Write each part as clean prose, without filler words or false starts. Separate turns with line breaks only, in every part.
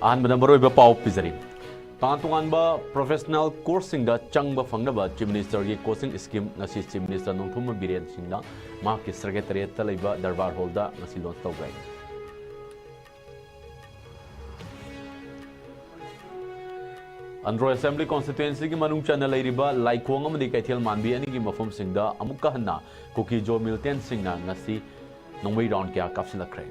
ahmada maroi ba pau pizari Tantungan ba professional course da changba fangnaba Chief Minister gi coaching scheme ngasi Chief Minister nongthum biren singna ma ki secretariat ta leiba darbar hall da ngasi launch tawgai Andro Assembly constituency ki manung chana leiriba laikwang amadi kaithel manbi ani gi mafum singda amukka hanna kuki jo milten singna ngasi nongmei round kya kapsilakre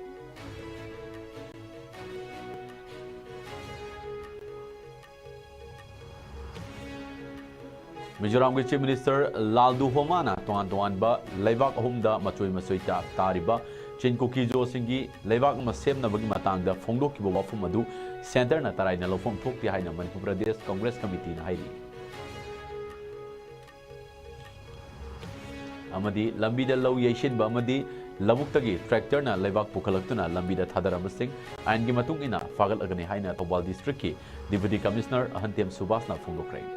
Mizoram Chief Minister Laldu Homana Tuan ba Leibak Humda Machui Masuita Tariba Chin Kuki Jo Singi Leibak Masem Nabagi Matanga Fondo Kibo Fumadu Center Natarai Nalofum Toki Haina Manipur Pradesh Congress Committee Haidi Amadi Lambida Low Yashin Bamadi Labuktagi Tractor na Leibak Pukalaktuna Lambida Thadaram Singh and Gimatung Ina Fagal Agani Haina Tobal District Deputy Commissioner Ahantiam Subasna Fungo Crane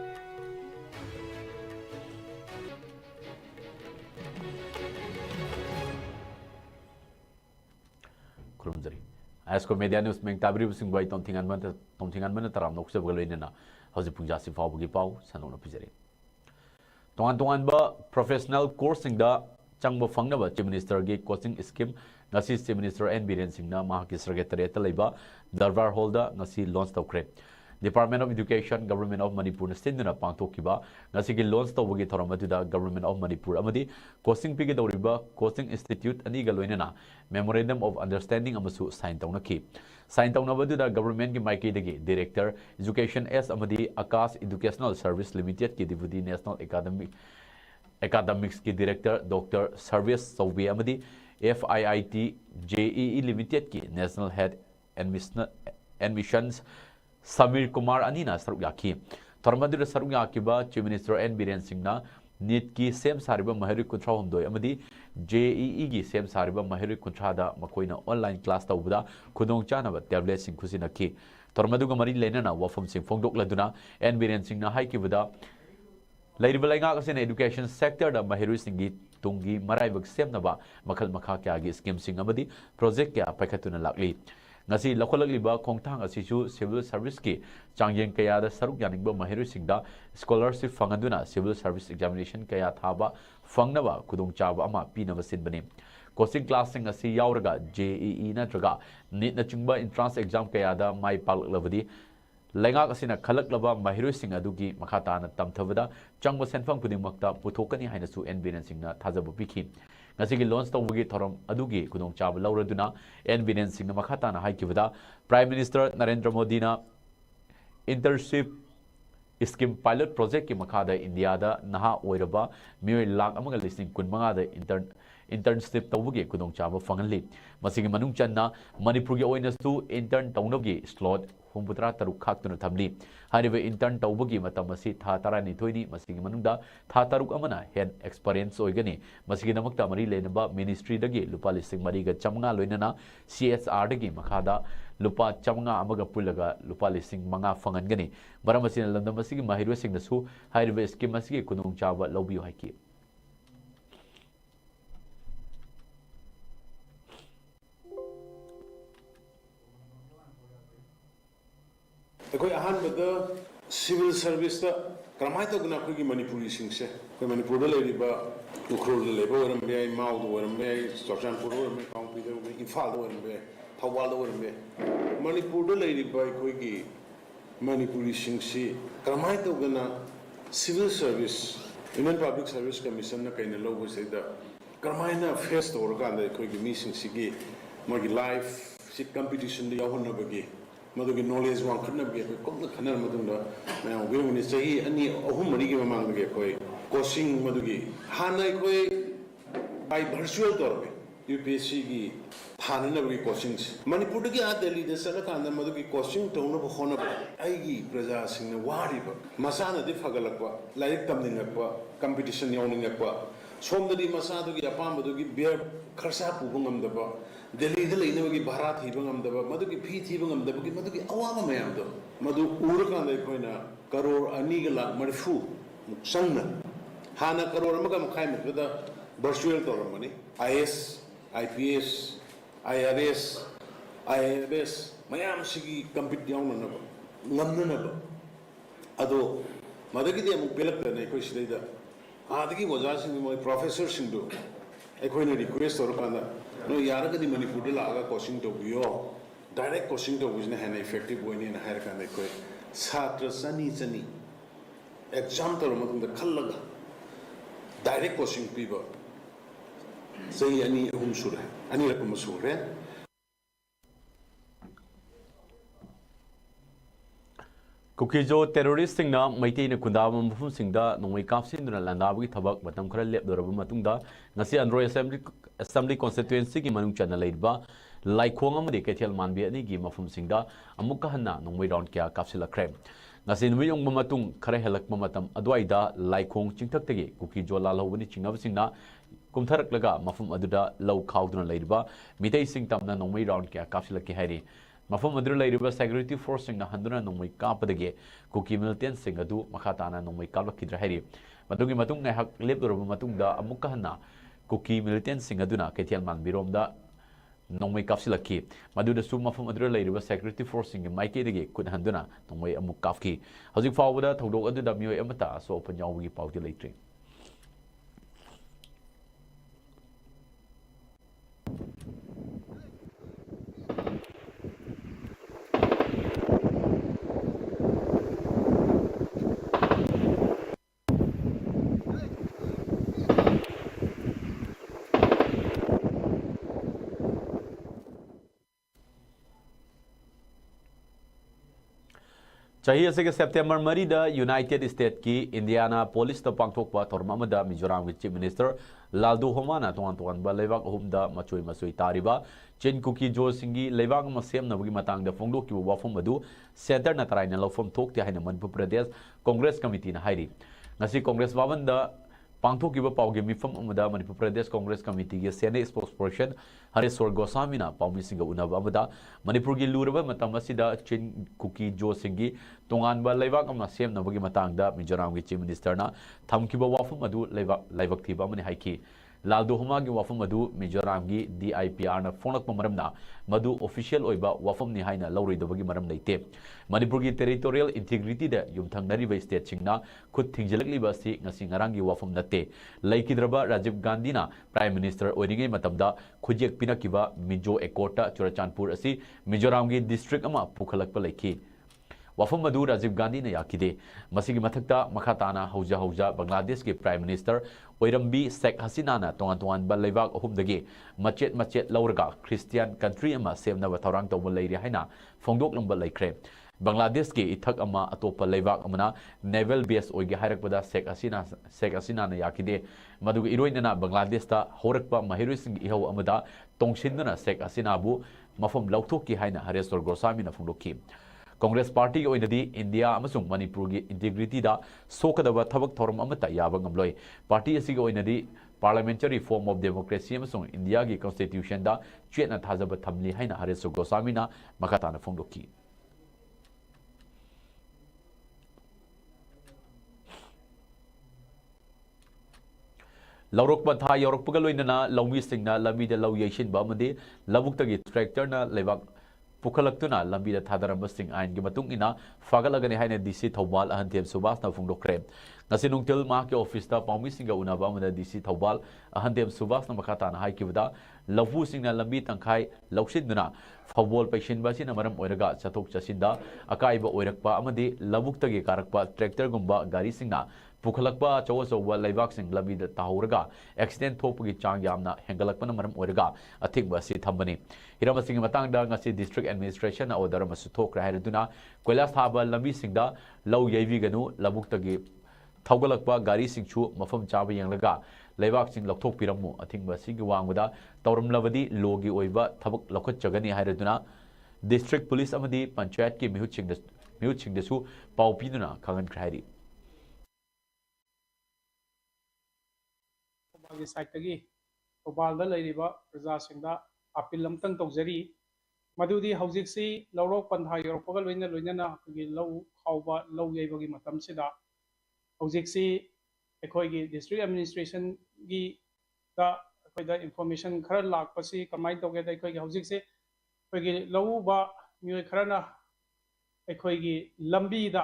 ISCOM media news meng tabri busing bai tongthingan man taram nokse bagaloina hausi pungja si fau bugi pau sanona pijari tongan ba professional course da changba fangnaba Chief Minister gi coaching scheme ngasi Chief Minister N Biren Singh na mahaki secretariat leiba darbar hall da ngasi launch tawkre Department of Education Government of Manipur state na pangthokiba ngasi gi launch tawbagi thoramatuda Government of Manipur amadi coaching pigi dawriba coaching institute ani ga loinana memorandum of understanding amasu sign tawnaki sign tawnabadudha government ki maiki dagi director education s amadi Akas Educational Service Limited ki deputy national academics ki director Dr. Service Saubi amadi FIIT JEE Limited ki national head admissions Samir Kumar Anina Saruyaki Tormadura Saruyaki ba Chief Minister N Biren Singh na NEET ki sem sariba mahiri kuntra humdoi amadi JEE gi sem sariba mahiri kuntra da makoina online class tawbuda khudong chanaba tablet sing khusina ki tormaduga mari lenana wafam sing fongdok laduna N Biren Singh na haiki buda lairiba lainga kasina education sector da mahiri singi tungi maraibak semnaba makhal makha kya gi scheme sing amadi project kya paikhatuna lakli ngasi lakholagliba khongthang asisu civil service ki changyeng kaya da saruk yaningba mahiru singda scholarship fangaduna civil service examination kaya thaba fangnaba khudong chaba ama pinaba sinbani coaching class sing asi yauraga JEE natraga NEET na chungba entrance exam kaya da mai paklabadi lenga asina khalaklaba mahiru sing adugi makhata na tamthavada changba senfam kudingmakta puthokani haina su N Biren Singh na thajabu pikhi ngasi gi launch tawbugi thoram adugi kudong chaba lauraduna N Biren Singh na makhata na haikibada Prime Minister Narendra Modi na internship scheme pilot project ki makhada India da naha oiraba mioi lakh amaga listing kun manga da internship tawbugi kudong chaba fangali masigi manung channa Manipur gi oina su intern tawnogi slot humputra taruk khaktuna thamli hariba intern tawbugi matam asi tha tarani thoini masigi manungda tha taruk amana head experience oigani masigi namakta mari lenaba ministry dagi lupa listing mari ga chamnga loinana CSR dagi makhada lupa chamnga amaga pulaga lupa listing manga fangangani maramasi landam masigi mahiru singna su hariba scheme masigi kunung chaba lobiyo haiki
अकोई आहान बदा civil service ता करमाय तो गुना कोई मणिपुरी सिंह से कोई मणिपुर ले रिबा उखरोल ले लेबो वरम बे Maui दो वरम बे चौचानपुर वरम बे काउंटी दो बे इम्फाल दो वरम बे थौबाल दो वरम बे मणिपुर ले रिबा कोई की मणिपुरी सिंह से करमाय तो गुना civil service Indian public service commission ना कइन लो बसे दा करमाय ना फेस तो रगा ले कोई की मी सिंह से की मगी लाइफ सि कंपटीशन दे यावन बगे मधुगी नॉलेज वांग खन्ना बगे कोम खन्ना मधुंदा मैं उगेमनि सही अनि अहुम मरी के मांग बगे कोई कोचिंग मधुगी हानाय कोई बाय वर्चुअल तौरबे यूपीएससी की थानना बगे कोचिंग मणिपुर की आ दिल्ली दे सला कांदा मधुगी कोचिंग तौना बखोना आईगी प्रजा सिंह वारिबा मसाना दि फगलकवा लाइक तमनिलकवा कंपटीशन यावनिलकवा सोमदि मसादुगी अपामदुगी बेर खरसा पुबो ngамदबा दिल्ली दे लेनबगी भारा थीबो ngамदबा मदुगी फी थीबो ngамदबगी मदुगी अवामा मयामदो मदु उरकांदे कोइना करोड़ 2 लाख मरफू संगना हाना करोड़ अमगा मखाय मददा virtual तौरमनी IS IPS IRS IFS mayam sigi compete yauna na ba ngamna na ba ado madagi de amuk pelak ta nei koi sidai adagi oja sing moi professor sing do ekoi ne request or kana no yara ga di manipur de laga coaching to biyo direct coaching to business and effective way ne na hair kana ekoi satra sani sani exam to matung da khallaga direct coaching piba sei ani hum sura ani rakum sura
Kukijo terrorist singna maiti ne kundama mufum singda nongmai kapsin duna landabagi thabak matam khara lep doraba matungda ngasi androy assembly constituency ki manung chana leidba laikhong amadi kethel manbi ani gi mafum singda amukka hanna nongmai round kya kapsila krem ngasi nwi yong matung khara helak matam adwaida laikhong chingthak tegi kukijo lalhobani chingnab singna kumtharak laga mafum aduda law khawduna leidba mitai sing tamna nongmai round kya kapsila ki hairi mafum adru lairiba security force singna handuna nongmai kapadage kuki militant sing adu makhatana nongmai kalwakidra hairi madugi matung ngai hak lepdoroba matungda amukka hanna kuki militant sing aduna kethel manbiromda nongmai kapsilaki maduda su mafum adru lairiba security force sing maike dege kut handuna nongmai amuk kafki hojik fawbada thodok adu da mioi amata so panjawgi pawti leitre चाहिए से September मरीदा United state की Indiana police the पांगथोकपा थोरमामदा Mizoram की chief minister लालदू होमाना तोंगान लेबाक अहुमदा मचोई Masoi तारिबा chain cookie जो सिंगी लेबाक सेमनबगी मतंगदा फोंगदोकी वाफम अदु centre न तराइना लौफम थोकते हाइना मणिपुर प्रदेश Congress committee ना हाइरी ngasi कांग्रेस बावनदा पांगथोकीबा पावगे मिफम अमदा मणिपुर प्रदेश कांग्रेस कमिटी के सेने स्पोक्सपर्सन हरेश्वर गोस्वामीना पावमीसिंग उनबा अमदा मणिपुर की लूरबा मतम असिदा चिन कुकी जो सिंगी तोंगानबा लेबाक अमा सेमनबगी मतंगदा मिजोराम की चीफ मिनिस्टरना थमकीबा वाफम अदु लेबाक थीबा अमने हाइकी लालदो हुमा की वाफम अदु मिजोराम की DIPR ना फोनक मरमना मदु ऑफिशियल ओइबा वाफम नि हाइना लौरैदबगी मरम लेते मणिपुर की टेरिटोरियल इंटीग्रिटी दा युमथंगनरिबा स्टेट सिंगना खुद थिंजलकलिबा सि ngasi ngarang gi wafam natte laikidraba Rajiv Gandhi na prime minister oiringai matamda khujek pinakiba mijo ekota churachandpur asi mizoram gi district ama pukhalakpa laiki wafam adu Rajiv Gandhi na yakide masigi mathakta makhatana hauja Bangladesh ke prime minister oirambi Sheikh Hasina na tongan ba leibak ahumdagi machet lauraga Christian country ama semna ba thorang tawba leiri haina phongdok lamba laikre Bangladesh ke ithak ama atopa leibak amana naval base oige hairakpada Sheikh Hasina na yakide maduga iroinana Bangladesh ta horakpa mahiruising ihau amada tongshinduna Sheikh Hasina bu mafam lauthoki haina Hareswar Goswami na phongdoki Congress Party की ओइनदी India अमसुंग Manipur की integrity दा सोकदबा थबक theorem अमता याबा ngамloi party असि की ओइनदी parliamentary form of democracy अमसुंग India की constitution दा चेतना थाजब थमली हाइना हरेसु गोस्वामीना मखाताना फोंगदोकी लौरोक पथा यौरकपगा लोइनना लौमी सिंगना लमीदा लौ येसिनबा अमदि लबुक्तगी ट्रैक्टरना लेबाक पुखलक्तुना लंबीदा थादरबसिंग आइन की मतुंग इना फागलगने हाइने DC थौबाल अहंतेम सुभाष ना फोंगदोक्रे ngasi nungtil ma ke office ta pawmi singa unaba amada DC thobal ahandem subas na makhata na haikibda lawu singna lambi tangkhai lausiduna fawbol paishin ba sina maram oiraga chathok chasinda akaiba oirakpa amadi labuk tagi karakpa tractor gumba gari singna pukhalakpa chawa laibak sing lambi da tahuraga accident thopagi chang yamna hengalakpa na maram oiraga athikba si thambani hirama sing matang da ngasi district administration na order masu thokra haiduna koilas thaba lambi singda lau yaivi ganu labuk tagi थौगलकपा गारी सिंचु मफम चाब यंगलगा लेबाक सिंग लौथोक पिरमु a thing सिंग वांगदा तौरमलबदी लोगी ओइबा थबक लौखत चगनी हायरदुना district police अमदी panchayat की मिहुत सिंगदसु पाउ पिदुना खगन खराइरी
की साइटगी थौबालदा लैरिबा प्रजासिंगदा appeal अमतंग तौजरी मदुदी हौजिकसी लौरोक पंथा योरपगा लोइना की लौ खावबा लौ यैबगी मतमसिदा हौजिकसी अखोइगी district administration की दा अखोइदा information खरा लाकपसी कमाई तौगे दा अखोइगी हौजिकसी अखोइगी लौबा मियोय खरना अखोई लंबीदा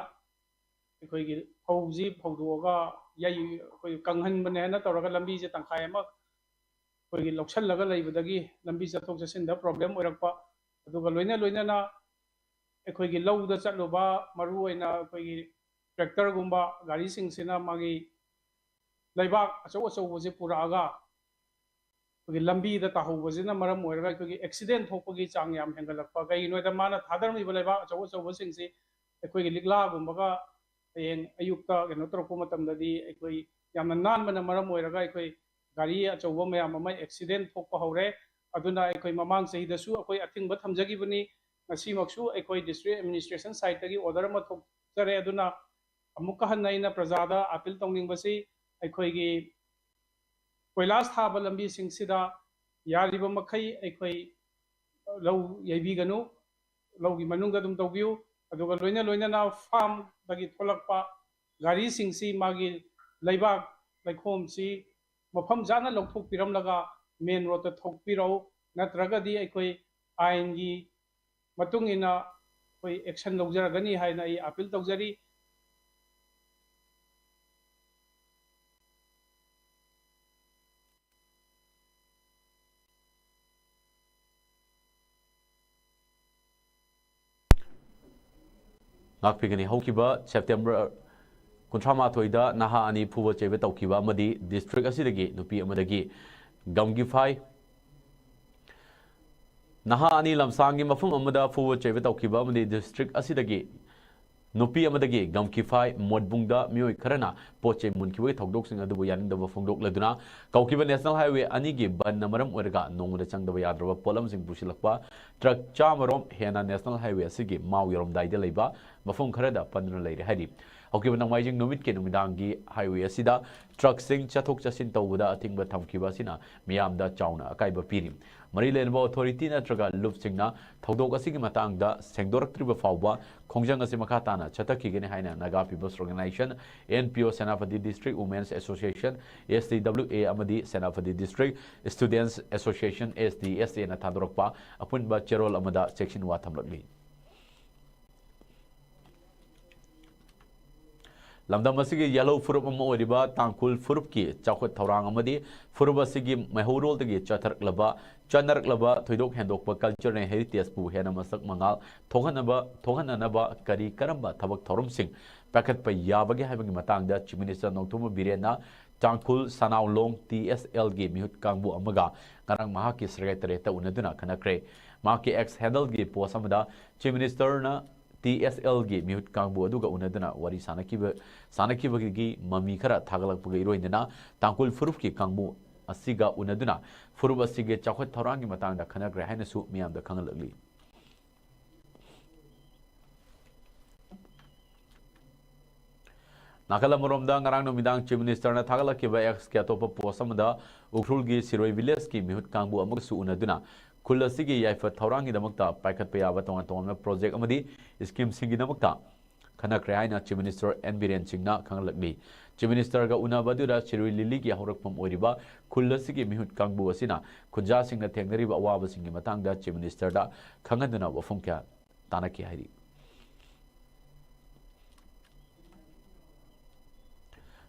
अखोई फौजी फौदोगा यई अखोई कंगहन बने न तौरगा लंबी से तंखाय अमा अखोई लौसल्लगा लैबदगी लंबी चथोक चसिन प्रॉब्लम ओरक्पा अदुगा लोइना लोइना अखोई लौदा चलुबा मरु ओइना अखोई ट्रैक्टर गुम्बा गाड़ी सिंगसिना मागी लैबाक अचौ अचौबसे पुरागा अखोई लंबी दा ताहौबसिना मरम ओरगा अखोई एक्सीडेंट थोकपगी चांग याम हेंगलक्पा कईनोदा माना थादरमिबा लैबाक अचौ अचौबसिंगसि अखोई लिगला गुम्बगा हयेंग अयुक्ता कनो तोरपो मतमददी अखोई यामना नानबना मरम ओरगा अखोई गाड़ी अचौबा मयाम अमा एक्सीडेंट थोकपा हौरे अदुना अखोई ममांग सहीदसु अखोई अथिंगबा थमजगिबनी ngasimaksu अखोई डिस्ट्रिक्ट एडमिनिस्ट्रेशन साइड तगी ऑर्डर अमा थोकजरे अदुना अमुक हन्नैना प्रजादा अपील तौनिंगबसी अखोई कोयलास थाबा लंबी सिंगसिदा यारिबा मखै अखोई लौ यैबिगनु लौगी मनुंग दम तौबियु अदुगा लोइना लोइना फार्म दगी थोलकपा गाड़ी सिंगसी मागी लैबाक लैखोमसी मफम जाना लौथोकपिरमलगा मेन रोड थोकपिरौ नत्रगदी अखोई आइनगी मतुंगिना कोई एक्शन लौजरगनी हाइना आई अपील तौजरी
ngakpigani haukiba September kuntrama thoida naha ani phuwa chebe taukiba amadi district asidagi nupi amadagi gamgi phai naha ani lamsangi mafum amada phuwa chebe taukiba amadi district asidagi nupi amadagi gamki phai modbungda mioi kharana poche munkiwe thokdok sing adu yaning da phongdok laduna kaukiba national highway ani gi ban namaram orga nongda changda yadrba polam sing pusilakpa truck chamarom hena national highway asigi mau yorom daida leiba mafum kharada panduna leire hadi haukiba nangmaijing numit ke numidangi highway asida truck sing chathok chasin tawda athingba thamkiba sina miyamda chauna akaiba piri mari lenba authority na traga lup singna thodok asigi matangda sengdoraktriba fawba khongjang ase makhatana chatakigene haina naga people's organization NPO Senapati District Women's Association SDWA amadi Senapati District Students Association SDSA na thadorakpa apunba cherol amada section wa thamlakli lamdam asigi yellow furup amma oriba tangkul furup ki chakhot thorang amadi furup asigi mahurol tagi chatharklaba chanarklaba thoidok hendokpa culture and heritage pu hena masak mangal thohananaba kari karamba thabak thorum sing pakat pa yabagi habagi matangda chief minister nongthuma birena tangkul sanaulong TSL gi mihut kangbu amaga ngarang mahaki secretary ta unaduna khanakre mahaki ex handle gi post amada chief minister na TSL gi mihut kangbu aduga unaduna wari sanakiba gi mami khara thagalakpuga iroindana tangkul furup ki kangbu asiga unaduna furup asige chakhot thorangi matangda khanagre haina su miyamda khangalakli nakala moromda ngarang nomidang chief minister na thagalakiba ex ke atopa post amada ukrul gi siroi village ki mihut kangbu amag su unaduna Kulasigi yaifa thaurangi damakta paikat payaba tonga tonga project amadi scheme singi damakta khana kraina chief minister N Biren Singna khanglakli chief minister ga unabadura chirui lili gi horakpam oriba kulasigi mihut kangbu asina khunja singna thengnariba awaba singi matangda chief minister da khangaduna wafum kya tanaki hairi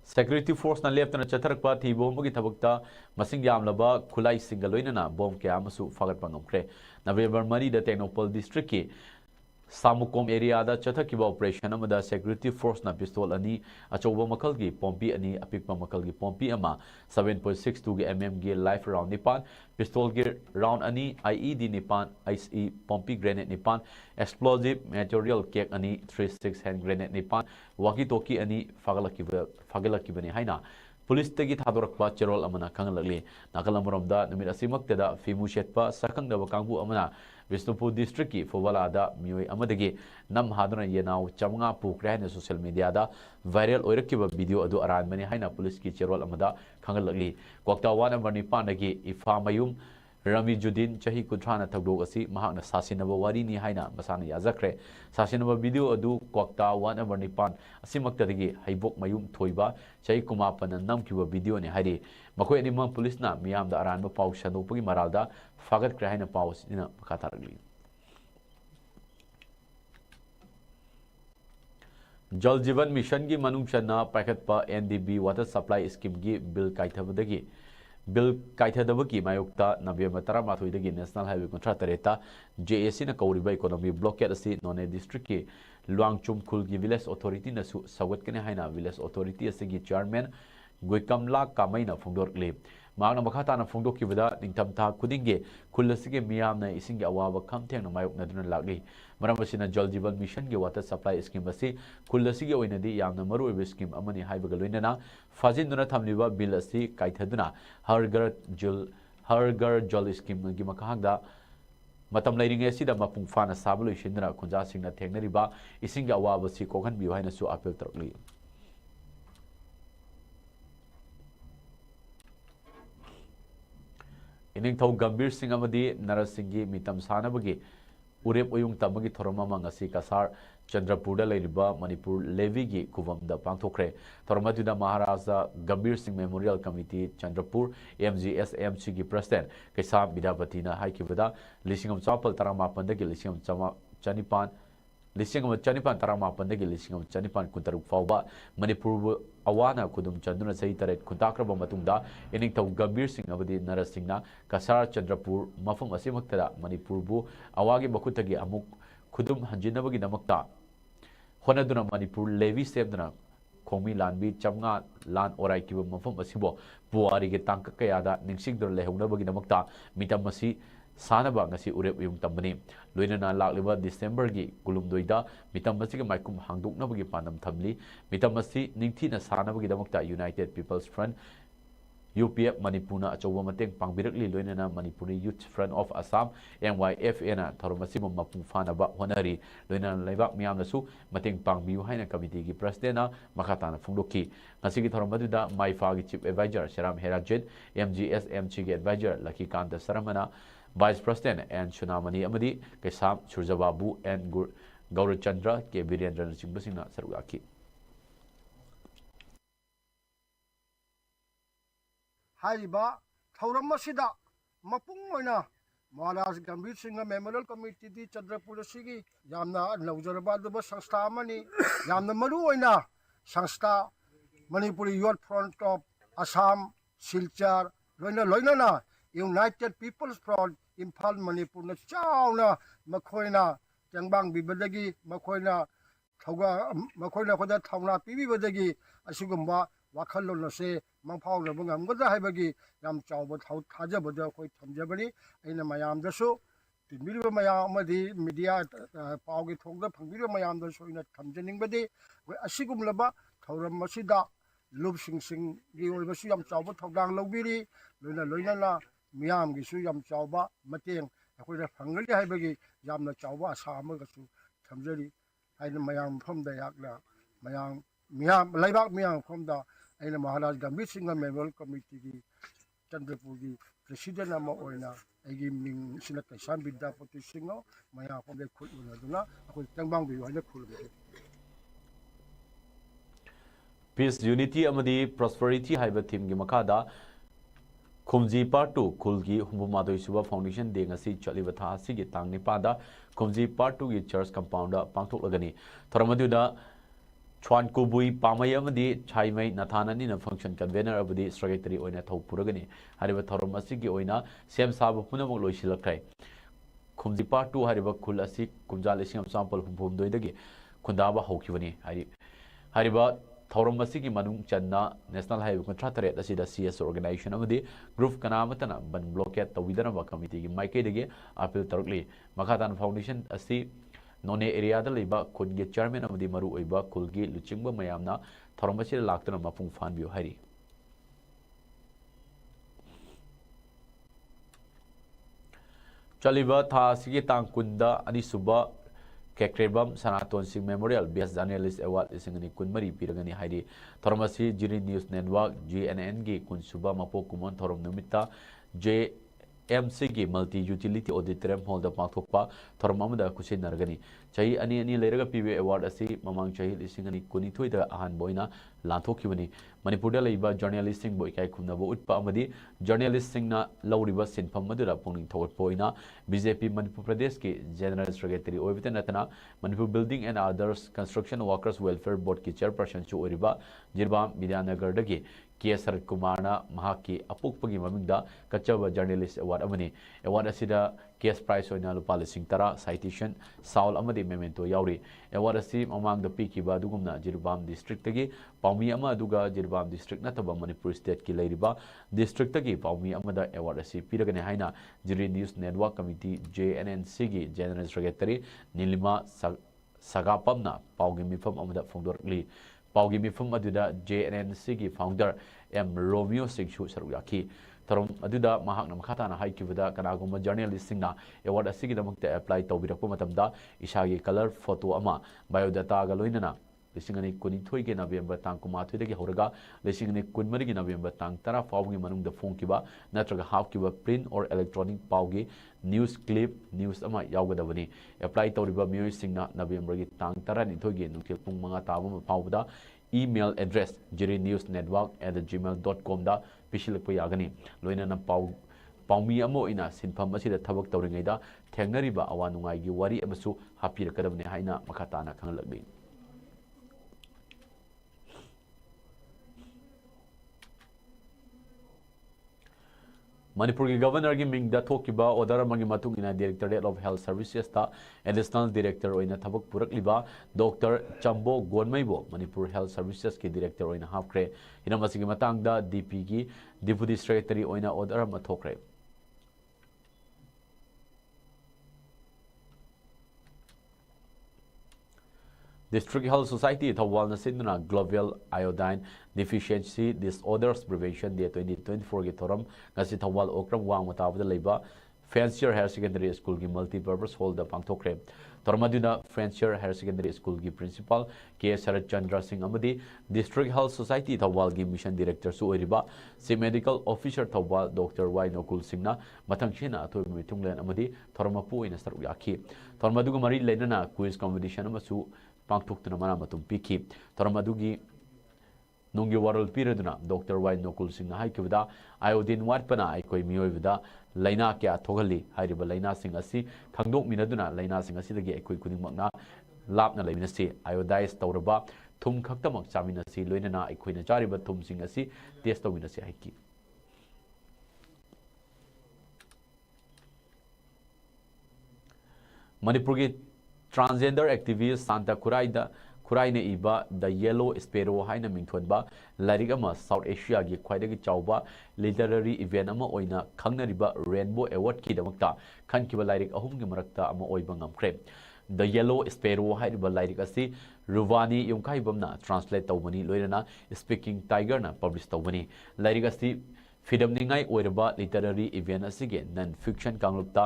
Security force na left na chatharakpa thibo mugi thabakta masing yamlaba khulai singaloinana bomb ke amasu fagat pangomkre November mari da Technopol district ki Samukom area da chathakiba operation amada security force na pistol ani achoba makal gi pompi ani apikpa makal gi pompi ama 7.62 gi mm gi live round nipan pistol gi round ani IED nipan ICE pompi grenade nipan explosive material cake ani 36 hand grenade nipan walkie talkie ani fagalakiba ni haina police tagi thadorakpa cherol amana khangalakli nakalamromda numit asimakteda fimu shetpa sakangda wakangbu amana Visnupur district ki Fowala da mioi amadagi nam haduna yenau chamnga pukre na social media da viral oirakiba video adu aran mani haina police ki cherol amada khangalakli kwakta wana mani panagi ifa mayum Rami Judin chahi kutrana thagdog asi mahakna sasinaba wari ni haina masana yazakre sasinaba video adu kwakta 1/9 asimaktadagi haibok mayum thoiba chahi kumapana namkiba video ni hairi makoi anima police na miyamda aranba pau shanopagi maralda fagat kra haina pau sina makatharagli जल जीवन mission की मनुंग चन्ना पाइखतपा NDB water supply scheme की bill काइथबदगी bill काइथदबकी मायोक्ता नवेम्बर 18 national highway 38 JAC न कौरिबा economy blockade असी नोने district की लुआंगचुम खुल की विलेज अथॉरिटी नसु सवतकने हाइना विलेज अथॉरिटी असिगी चेयरमैन गुइकमला कामैना फोंदोरले मांगना मखाताना फोंदोकिबदा निंगथमथा खुदिंगे खुलसिगे मियामना इसिंगे अवाबा खमथेंगना मायोकनदुना लागली मरम असिना जल जीवन मिशन के वाटर सप्लाई स्कीम असी खुलसिगे ओइनदी यामना मरुओइबे स्कीम अमनि हाइबगा लोइनना फाजिनदुना थमलिबा बिल असी काइथदुना हर घर जल स्कीम की मखांगदा मतम लेरिंगे सिदा मपुंग फाना साबलो इसिंदना खुंजा सिंगना थेंगनरिबा इसिंगे अवाबसी कोगनबियो हाइनसु अपील तरकली इनिंगथौ गंभीर सिंह अमदी नरस सिंह की मितम सानबगी उरेप उयुंग तमगी थोरममा ngasi kasar चंद्रपुर लेरिबा मणिपुर लेवी की कुवमदा पांथोखरे थोरमदुदा Maharaja Gambhir Singh memorial committee Chandrapur MGSMC की प्रेसिडेंट कैसा विद्यापतिना हाइकिबदा लिसिंगम चापल तरामापनदगी लिसिंगम चनिपान लिसिंगम चनिपान तरामापनदगी लिसिंगम चनिपान कुंतरुक फाउबा मणिपुर अवाना खुदुम चंदुना सही तरेट खुंताक्रबा मतुंगदा इनिंगथौ गंभीर सिंह अबदी नरस सिंहना कसार चंद्रपुर मफम असिमक्तदा मणिपुरबु अवागी बखुतगी अमुक खुदुम हंजिनबगी नमक्ता होनदुना मणिपुर लेवी सेमदना खोमी लानबी चमगा लान ओराई की मफम असिबो पुआरी के तांक कयादा निंगसिंगदर लेहौनबगी नमक्ता मितम असी सानबा ngasi urep yung tambani loinana lakliba December gi kulumdoida mitam asi ge maikum hangdoknabagi panam thamli mitam asi ningthina sanabagi damakta United People's Front UPF Manipuna achoba mateng pangbirakli loinana Manipuri Youth Front of Assam NYFA na thoromasi mapung fanaba honari loinana leibak miyamnasu mateng pangbiu haina committee gi president na makhatana phungdokki ngasi gi thoromaduda maifa gi chief advisor Sharam Herajit MGSMC gi advisor Lakikanta Saramana Vice President and Shunamani Amadi Kesam Surjababu and Gaurachandra ke Virendra Singbasina Sarugaki.
Haiba Tauramashida Mapungoina Maharaj Gambir Singh Memorial Committee di Chandrapur Sigi Yamna Naujarabadu Sangstamani Yamna Maruina Sangsta Manipuri Youth Front of Assam Silchar Loina United People's Front Impal Manipur na chauna makoina jangbang bibadagi makoina khoda thauna pibi badagi asigumba wakhallon na se mangphau na bangam goda haibagi yam chawba thaja bada khoi thamjabani aina mayam dasu tinbiriba mayam amadi media paugi thongda phangbiba mayam dasu ina thamjaning badi asigumlaba thauram masida lub sing gi oibasu yam chawba thogdang lobiri loina la मियाम की सु यम चावबा मतेंग अखोइना फंगली हाइबगी यामना चावबा सामगसु थमजरी आइना मयाम फमदा याकला मियाम लाइबाक मियाम फमदा आइना महाराज गंभीर Singh memorial committee की चंद्रपुर की president अमा ओइना आइगी Ming सिना कैसान विद्यापति सिंह मया फमदे खुलुना अखोइ तंगबांग बि हाइना खुलबे
Peace Unity amadi Prosperity haiba theme gi makada Khumji Part 2 Khulgi Humbumadoi Suba Foundation de ngasi chaliba tha asigi tangni pada Khumji Part 2 gi church compound da pangthok lagani thoramadu da Chwan Kubui Pamaya amadi Chaimai Nathanani na function convener abadi secretary oina thopuragani hariba thoram asigi oina sem sab punamok loisilakrai Khumji Part 2 hariba khul asi kumja lesing sample humbumdoi dagi khundaba hokibani hariba थौरम की मनुंग चन्ना national highway 38 असिदा CS organisation अमदी group कनामतना बन blockade तविदनबा committee की माइकेदगे appeal तरकली मखातान foundation असि नोने area दा लेबा खुनगे चेयरमैन अमदी मरु ओइबा खुलगी लुचिंगबा मयामना थौरम असिदा लाक्तना मपुंग फानबियो हारि चलिबा था सिगे तांग कुंदा अनिसुबा Kekrebam Sanaton Singh Memorial Best Journalist Award Isingani Kunmari Piragani Haidi Thormasi Jiri News Network GNN gi Kunsuba Mapo Kumon Thorom Numita MC की मल्टी यूटिलिटी ऑडिटोरियम हॉल द पांथोकपा थोरम अमदा कुसिनरगनी चाही अनि अनि लेरगा पीबे अवार्ड असी ममांग चाही लिसिंग अनि कुनिथोइ द अहान बोइना लांथोखिबनी मणिपुर लेबा जर्नलिस्ट सिंग बो इकाई खुमनबो उटपा अमदी जर्नलिस्ट सिंगना लौरिबा सिनफम मदुरा पुनिंग थोगटपोइना बीजेपी मणिपुर प्रदेश की जनरल सेक्रेटरी ओइबते नतना Manipur building and others construction workers welfare board की चेयरपर्सन चु ओरिबा जिरबाम विद्यानगर दगी के शरद कुमारना महाकी अपुकपगी ममिंगदा कच्चब जर्नलिस्ट अवार्ड अमनी अवार्ड असिदा केस प्राइस ओइना लुपा लिसिंग तरा साइटेशन साउल अमदी मेमेंटो याउरी अवार्ड असि ममांगदा पीकिबा दुगुमना जिरबाम डिस्ट्रिक्ट तगी पाउमी अमा दुगा जिरबाम डिस्ट्रिक्ट नतबा मणिपुर स्टेट की लेरिबा डिस्ट्रिक्ट तगी पाउमी अमदा अवार्ड असि पीरगने हाइना Jiri news network committee JNNC की जनरल सेक्रेटरी नीलिमा सगापमना पाउगी मिफम अमदा फोंदोरली पाउगी मिफम अदुदा JNNC की फाउंडर M रोमियो सिंह सरुक याखी तरुम अदुदा महाकना मखाताना हाइकिबदा कनागुम जर्नलिस्ट सिंगना अवार्ड असिगिदमक्ता अप्लाई तौबिरकपा मतमदा इसागी कलर फोटो अमा बायोडाटा गा लोइनना लिसिंगनी कुनिथोइ के नवेम्बर तांग कुमाथोइ दगी होरगा लिसिंगनी कुनमरी के नवेम्बर तांग तरा फाउगी मनुंग द फोंकिबा नत्रगा हाफकिबा प्रिंट और इलेक्ट्रॉनिक पाउगी न्यूज क्लिप न्यूज अमा यावगदबनी अप्लाई तौरिबा मियोइ सिंगना नवेम्बर की तांग तरा निथोइ नुखिल पुंग मंगा ताबम फाउबदा ईमेल एड्रेस jirinewsnetwork@gmail.com दा पिशिलप यागनी लोइनना पाउमी अमो इना सिनफम असिदा थबक तौरिङैदा थेंगनरिबा अवा नुंगाइगी वारी अमसु हापिरकदबने हाइना मखाताना खंगलगली मणिपुर की गवर्नर की मिंग थोकिबा ऑर्डर अमगी मतुंगिना डायरेक्टरेट ऑफ हेल्थ सर्विसेस ता एडिशनल डायरेक्टर ओइना थबक पुरकलिबा डॉक्टर चंबो गोनमैबो मणिपुर हेल्थ सर्विसेस की डायरेक्टर ओइना हाफख्रे इनमसिगी मतंगदा DP की डिप्यूटी सेक्रेटरी ओइना ऑर्डर अमा थोख्रे District Health Society Thawal Nasidna Global Iodine Deficiency Disorders Prevention Day 2024 की theorem ngasi Thawal Okram Wang Matabda Leba Fancier Higher Secondary School की Multi-Purpose Hall दा पांगथोखरे थोरमदुना Fancier Higher Secondary School की Principal K. Sharat Chandra Singh amadi District Health Society Thawal की Mission Director su oiriba Si Medical Officer Thawal Dr. Y. Nokul Singh na matangchina atoi mitunglen amadi thormapu ina saruk yakhi thormaduga mari lenana quiz competition amasu पांगथोक्तुना मना मतुम पिखि थरमदुगी नुंगी वारल पीरदुना doctor Y नोकुल Singh हाइकिबदा iodine वाटपना आइकोइ मियोइबदा लैना क्या थोगली हाइरिबा लैना सिंह असि खंगदोक मिनदुना लैना सिंह असिदगी आइकोइ कुनिंगमकना लापना लैमिनसि आयोडाइज तौरबा थुम खक्तमक चामिनसि लोइनना आइकोइना चारिबा थुम सिंह असि टेस्ट तौमिनसि हाइकि मणिपुर की ट्रांसजेंडर एक्टिविस्ट सांता खुराइने इबा द येलो स्पेरो हाइना मिंथोनबा लाइरिक अमा साउथ एशिया की ख्वाइदगी चाउबा लिटरेरी इवेंट अमा ओइना खंगनरिबा रेनबो अवार्ड की दमकता खनकिबा लाइरिक अहुम की मरक्ता अमा ओइबा ngamkhre द येलो स्पेरो हाइरिबा लाइरिक असि रुवानी युमखाइबमना ट्रांसलेट तौबनी लोइरना स्पीकिंग टाइगर ना पब्लिश तौबनी लाइरिक असि फिडमनिंगाई ओइरबा लिटरेरी इवेंट असिगे नन फिक्शन कांगलुक्ता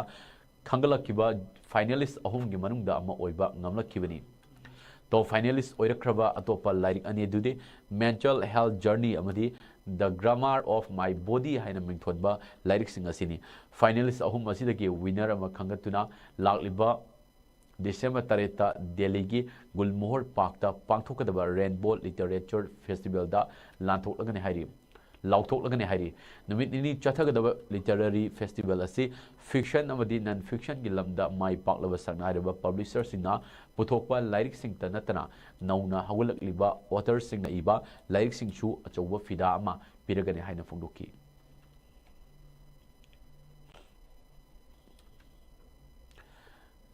खंगलकिबा फाइनलिस्ट अहुम की मनुंगदा अमा ओइबा ngamlakibani तो फाइनलिस्ट ओइरख्रबा अतोपा लाइरिक अनि दुदे मेंटल हेल्थ जर्नी अमदी the grammar of my body हाइना मिंथोनबा लाइरिक सिंग असिनी फाइनलिस्ट अहुम असिदगी विनर अमा खंगतुना लाक्लिबा डिसेंबर 3 दिल्ली की गुलमोहर पार्क पांथोकदबा रेनबो लिटरेचर फेस्टिवल दा लांथोकलगने हाइरी लाउथोकलगने हाइरी नुमित निनी चथगदबा लिटरेरी फेस्टिवल असि फिक्शन अमदी नन फिक्शन की लमदा माई पाकलबा संगनाइरबा पब्लिशर सिंगना पुथोकपा लाइरिक सिंग तनतना नौना हवलकलिबा ऑथर सिंगना इबा लाइरिक सिंगसु अचौबा फिदा अमा पिरगने हाइना फोंदोकी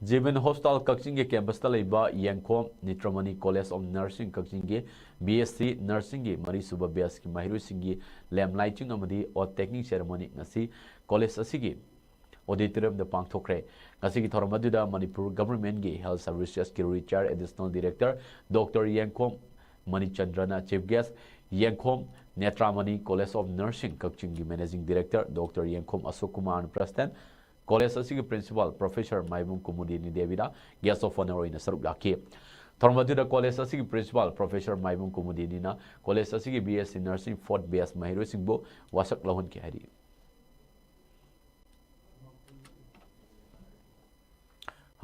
जीवन हॉस्पिटल कक्चिंग के कैंपस तलैबा Yangkhom Nitramani college of nursing Kakching के BSc नर्सिंग की मरीसुबा बैच की महिरुसिंग की लैम लाइटिंग अमदी oath taking ceremony ngasi college असिगी ऑडिटोरियम द पांगथोखरे ngasi की थोरमदुदा मणिपुर गवर्नमेंट की हेल्थ सर्विसेज की retired additional director doctor Yangkhom मणिचंद्रना chief guest Yangkhom Netramani college of nursing Kakching की managing director doctor Yangkhom Ashok Kumar president college असिगी प्रिंसिपल प्रोफेसर माइबुम कुमुदिनी देविदा गेस्ट ऑफ ऑनर इन सरुक लाखी थोरमदुदा कॉलेज असिगी प्रिंसिपल प्रोफेसर माइबुम कुमुदिनी ना कॉलेज असिगी BSc नर्सिंग 4th बैच महिरुसिंगबो वासक लहन के हरी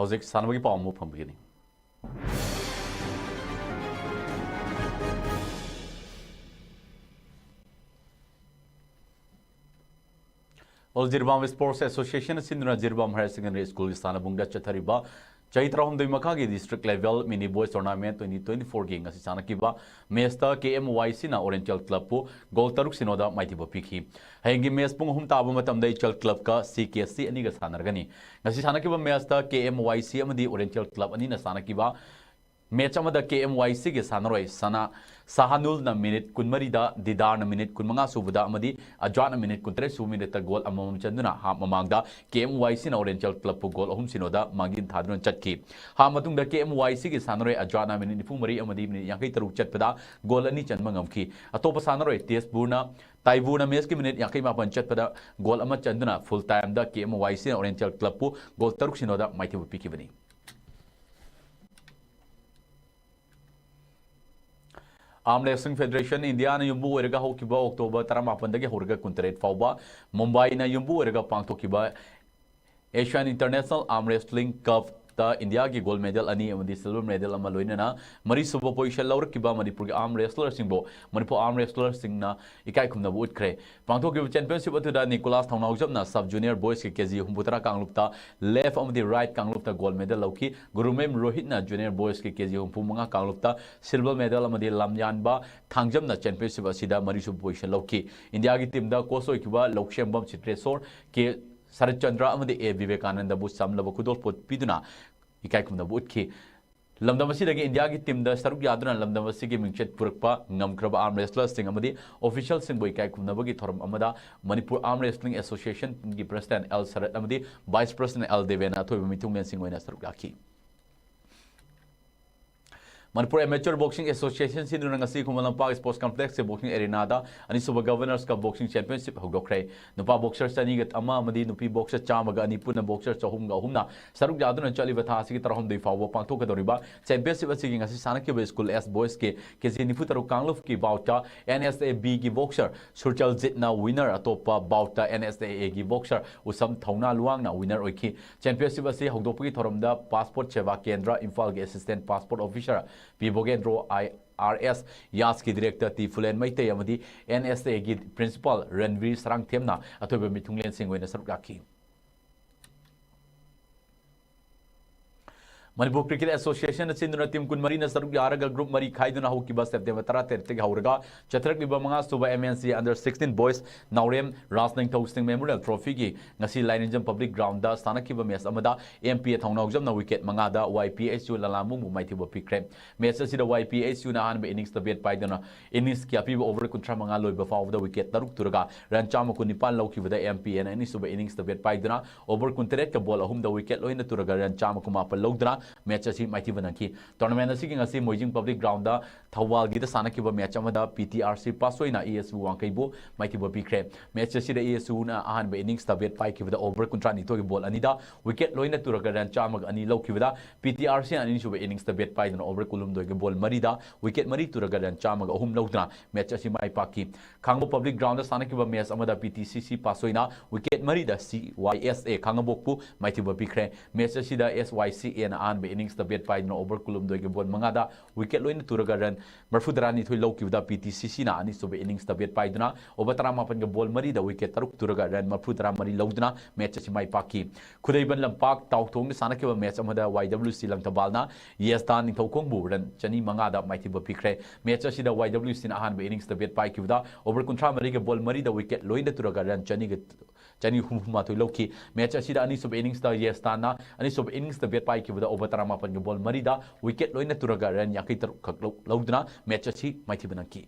hauzik sanawagi paw mu phambigini All Jirbam Sports Association Sindra Jirbam Higher Secondary School Istanabungda Chathariba Chaitra Doi Makagi District Level Mini Boys Tournament 2024 King as Sanakiba Mesta KMYC na Oriental Club po Goal Taruk Sinoda Mighty Bopiki Hangi Mes Pung Hum Tabu Matam Chal Club ka CKC Aniga Sanargani Nasi Sanakiba Mesta KMYC Amadi Oriental Club Anina Sanakiba Match amada KMYC ke sanaroi sana Sahanul na minute kunmarida Didar na minute kunmanga subada amadi Ajwa na minute kuntre su minute goal amam chanduna ha mamangda KMYC na Oriental Club po goal ahum sinoda mangin thadron chatki ha matungda KMYC ke sanaroi Ajwa na minute nipung mari amadi minute yankai taruk chatpada goal ani chandma ngamki atopa sanaroi test burna Taibuna mes ki minute yakai ma panchat pada goal ama chanduna full time da KMYC na Oriental Club po goal taruk sinoda maiti piki bani Arm Wrestling Federation India na yumbu erga hokiba October 18 dagi horga kuntaret fauba Mumbai na yumbu erga pangtokiba Asian International Arm Wrestling Cup ta India ki gold medal ani amadi silver medal ama loinana mari subo position laur kiba Manipur ki arm wrestler singbo Manipur arm wrestler singna ikai khumna bu utkre pangtokiba championship atuda Nicholas Thongnau na sub junior boys ki kg humbutara kanglupta left amadi right kanglupta gold medal lauki Gurumem Rohit na junior boys ki kg humpumanga kanglupta silver medal amadi lamyanba thangjam na championship asida mari subo position lauki India ki team da koso kiba Lokshembam Chitresor ke Sarat Chandra amadi A Vivekananda bu samlaba khudol pot piduna ikai kumna bu utki lamdamasi dagi India ki team da saruk yaduna lamdamasi ki mingchet purakpa ngamkraba arm wrestlers sing amadi official sing boy ikai kumna bagi thoram amada Manipur Arm Wrestling Association ki president L Sarat amadi vice president L Devena thoiba mitunglen sing oina saruk laki Manipur Amateur Boxing Association si nangasi Kumalampak Sports Complex se boxing arena da ani suba governors ka boxing championship hogokre nupa boxers ani gat ama amadi nupi boxer chamaga ani puna boxer chahum ga humna saruk jaduna chali batha si tarhum dei fawo pangtho ka doriba championship asi ngasi sanaki school S boys ke nifu taru kangluf ki bauta NSA B ki boxer Surchal Jit na winner atopa bauta NSA A ki boxer usam thongna luang na winner oiki championship asi hogdopki thoram da passport cheva kendra Imphal ge assistant passport officer Pibogendro IRS Yas ki director T Fulen Maite amadi NSA ki principal Ranveer Sarang Themna athoiba mithunglen sing oina saruk laki Manipur Cricket Association Sinduna team kun marina saruk yaraga group mari khaiduna hokiba September 30 te hauraga chatrak liba manga suba MNC under 16 boys Naurem Rasning Toasting Memorial Trophy gi ngasi Linejam Public Ground da stanakiba match amada MP thongnawjam na wicket manga da YPHU lalamu mumaithiba pikre match asida YPHU na hanbe innings the bet paiduna innings ki apiba over kuntra manga loiba faw da wicket taruk turaga ran chama kun nipal laukiba da MP na ini suba innings the bet paiduna over kuntret ka ball ahum da wicket loina turaga ran chama kuma pa logdra match asi mighty banaki tournament asi ngasi Moijing Public Ground da Thawal gi da sanakiba match amada PTRC pasoina ESU wankaibo mighty ba pikre match asi da ESU na ahan be innings ta bet pai ki da over kontra ni to gi ball anida wicket loina turaga ran chamag ani lauki da PTRC ani su be innings ta bet pai da over kulum do gi ball marida wicket mari turaga ran chamag ahum logdra match asi mai paki Khangbo Public Ground da sanakiba match amada PTCC pasoina wicket mari da CYSA Khangabokpu mighty ba pikre match asi da SYCA na an be innings the bet by no over kulum do gebon mangada wicket loin turaga ran marfudarani thui loki da PTCC na ani sobe innings the bet by duna obatara mapan ge ball mari da wicket taruk turaga ran marfudara mari loduna match si mai paki khudaiban lampak tawthong ni sanake ba match amada YWC langtabalna yestan ni thokong bu ran chani mangada mai thiba pikre match si da YWC na han be innings the bet by ki da over kontra mari ge ball mari da wicket loin turaga ran chani humma thui loki match si da ani sobe innings da yestan na ani sobe innings the bet by ki da obatara mapan ge ball marida wicket loina turaga ran yakai tar khak lodna match chi maithi banaki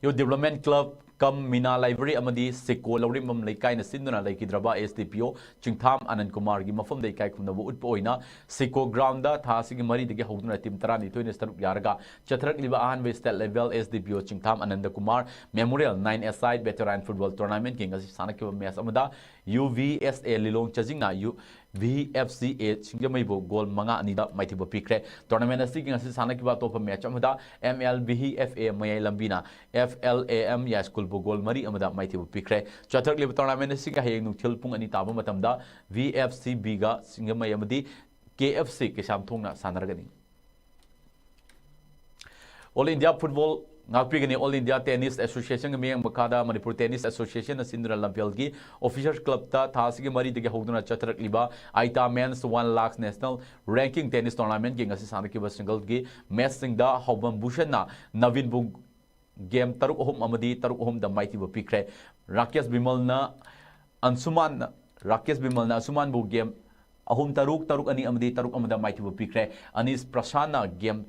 yo development club COM Mina Library amadi Seko Laurimam Laikai na Sinduna Laikidraba SDPO Chingtham Anand Kumar gi mafam dai kai khumna bu utpo oina Seko ground da thasigi mari dege hoduna team tarani toine staruk yarga chathrak liba ahan we state level SDPO Chingtham Anand Kumar Memorial 9 aside veteran football tournament king asi sanaki match amada UVSA Lilong Chajingna VFCA Singamaibu goal manga anida maitibu pikre tournament asigi ngasi sanakiba topa match amada MLVFA Mayai Lambina FLAM ya school bu goal mari amada maitibu pikre chathak lib tournament asigi hayeng nungthil pung ani taba matamda VFCB ga Singamai amadi KFC ke samthongna sanaragani All India Football ngakpigani All India Tennis Association嘅名makada Manipur Tennis Association Sindra Lampel gi official club ta thasigi mari dege hogduna chatrak liba Aita Men's 1 lakhs national ranking tennis tournament gi ngasi sanaki ba single gi match singda Hobam Bhushan na Navin bu game taruk ohum amadi taruk ohum da mighty bu pikre Rakesh Bimal na Ansuman bu game ahum taruk ani amadi taruk amada mighty bu pikre Anis Prasana game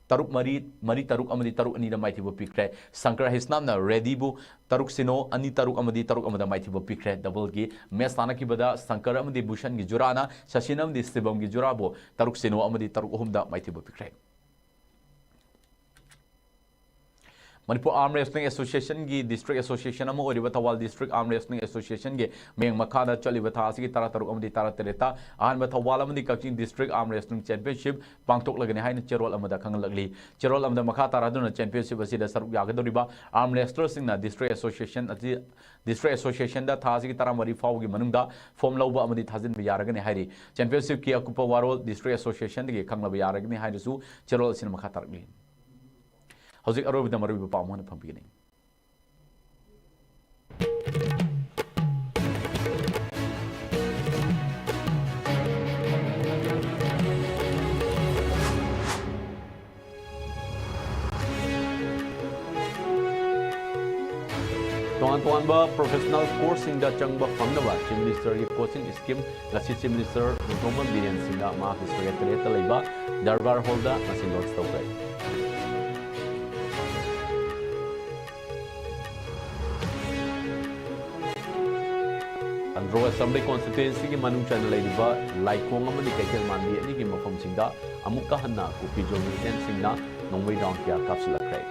taruk mari taruk amadi taruk ani da mighty bu pikre Sankar Hisnam na ready bu taruk sino ani taruk amada mighty bu pikre double gi match tana ki bada Sankar amadi Bhushan gi jurana Sashinam di Sibam gi jurabo taruk sino amadi taruk ohum da mighty bu pikre Manipur Arm Wrestling Association gi District Association amo oriba Thawal District Arm Wrestling Association gi meng makada chaliba tha asigi tara taruk amadi tara tereta ahan ba Thawal amadi Kaching District Arm Wrestling Championship pangtok lagani haina cherol amada khanglagli cherol amada makha tara duna championship asida saruk yagadoriba arm wrestlers singna District Association da tha asigi tara mari fawgi manungda form lauba amadi thajin bi yaragani hairi championship ki akupa warol District Association gi khanglaba yaragani hairusu cherol sin makha taragli Howzik Arobi da Marubi Pamon from beginning. Tuan ba professional course in the Changba Fangaba, Chief Minister coaching scheme, the Chief Minister Roman Billion Singa Ma History Leba, Darbar Holder, Nasin Stoker. Andro Assembly Constituency ki manung channel laiba laikong amani kaikel mandi ani ki mafam singda amukka hanna kupi jomi ten singna nongwei down kya kapsula krai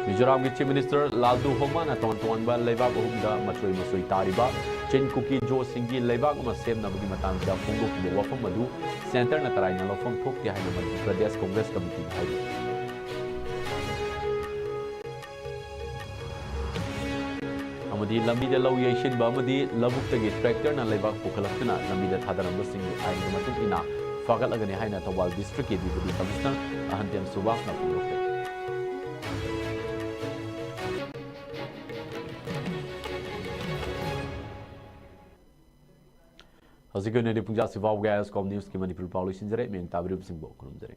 Mizoram ki Chief Minister Laldu Homa na ton ba laiba bahumda masoi tariba chen kuki jo singi laiba ma sem na bugi matang ja phunguk bo wafam madu center na tarai na lofam thok ya haina Madhya Pradesh Congress Committee hai amadi lambi da law yashin ba amadi labuk tagi tractor na laiba pukhalakna lambi da thadaram sing ai ma tuk ina fagal agani haina Thawal district ke deputy commissioner ahantiam subak na pulok Howzik ne punja sivaw ga ISCOM news ki Manipur Policy jare meng tabri sing bo kunum jare